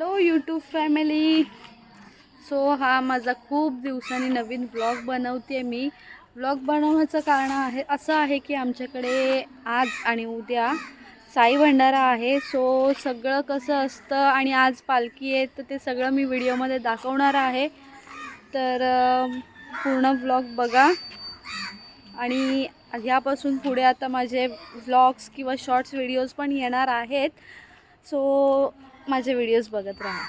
Hello YouTube family. So हा माझा खूप दिवसांनी नवीन व्लॉग बनवते मी. व्लॉग बनवण्याचं कारण असं आहे की आमच्याकडे आज आणि उद्या साई भंडारा आहे. सो सगळं कसं असतं आणि आज पालखी आहे तर ते सगळं मी व्हिडिओमध्ये दाखवणार आहे. तर पूर्ण व्लॉग बघा आणि ह्यापासून पुढे आता माझे व्लॉग्स किंवा शॉर्ट्स व्हिडिओज पण येणार आहेत. सो माझे व्हिडिओज बघत राहा.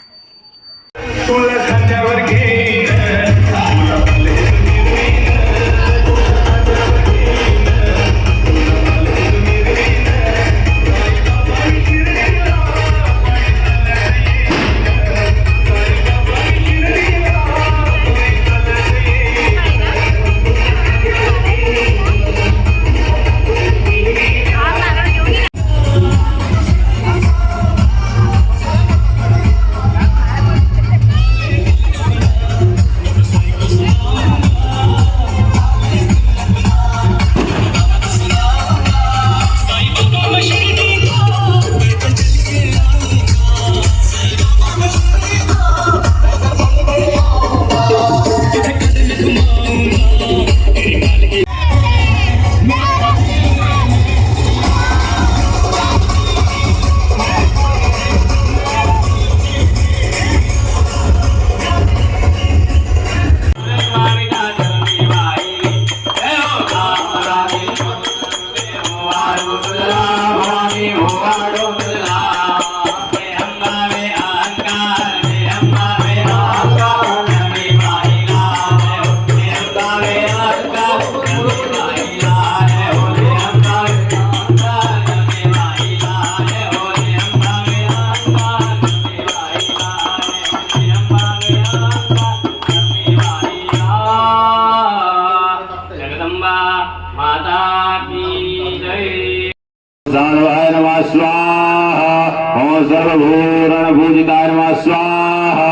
जानवाय नमः स्वाहा। ओम सर्वभूरण पूजिताय नमः स्वाहा।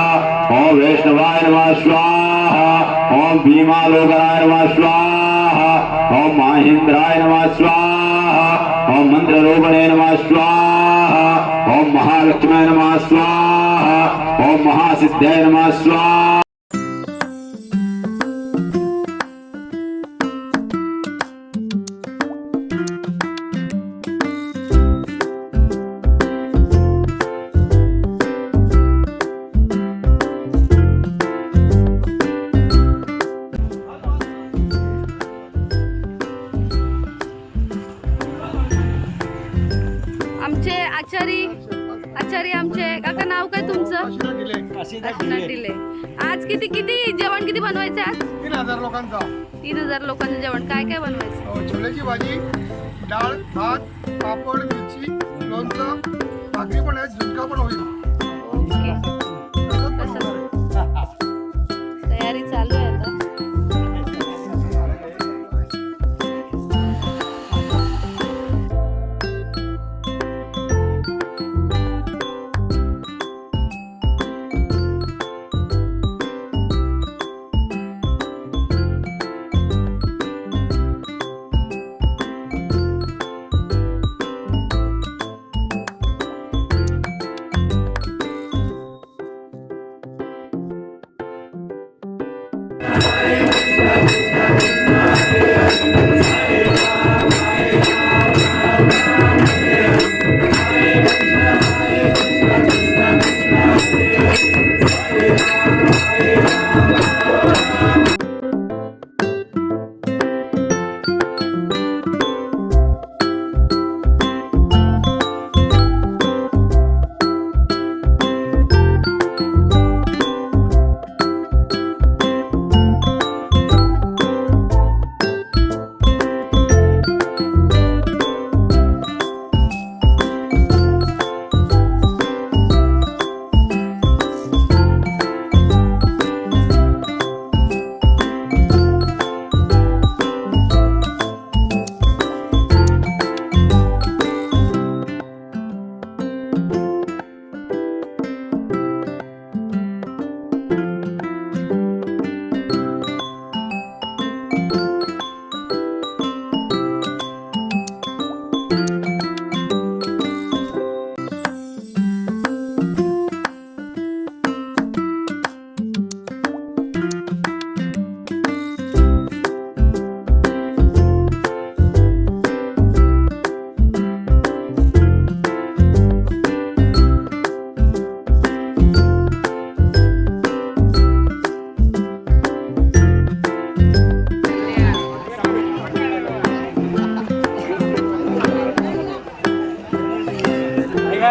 ओम वैष्णवाय नमः स्वाहा। ओम भीमालोकनाय नमः स्वाहा। ओम महेंद्राय नमः स्वाहा। ओम मंत्ररूपिणे नमः स्वाहा। ओम महालक्ष्मी नमः स्वाहा। ओम महासिद्धाय नमः स्वाहा। आमचे आचारी आमचे काका, नाव काय तुमचं? अशिना डिले. आज किती जेवण किती बनवायचं आज? 3000 लोकांचा. 3000 लोकांचं जेवण. काय काय बनवायचं? छोल्याची भाजी, डाळ, भात, पापड, मिरची, लोणचं, भाकरी पण आहे, झुणका पण होईल. ओके. तयारी चालू आहे आता.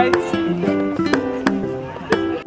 गाईज.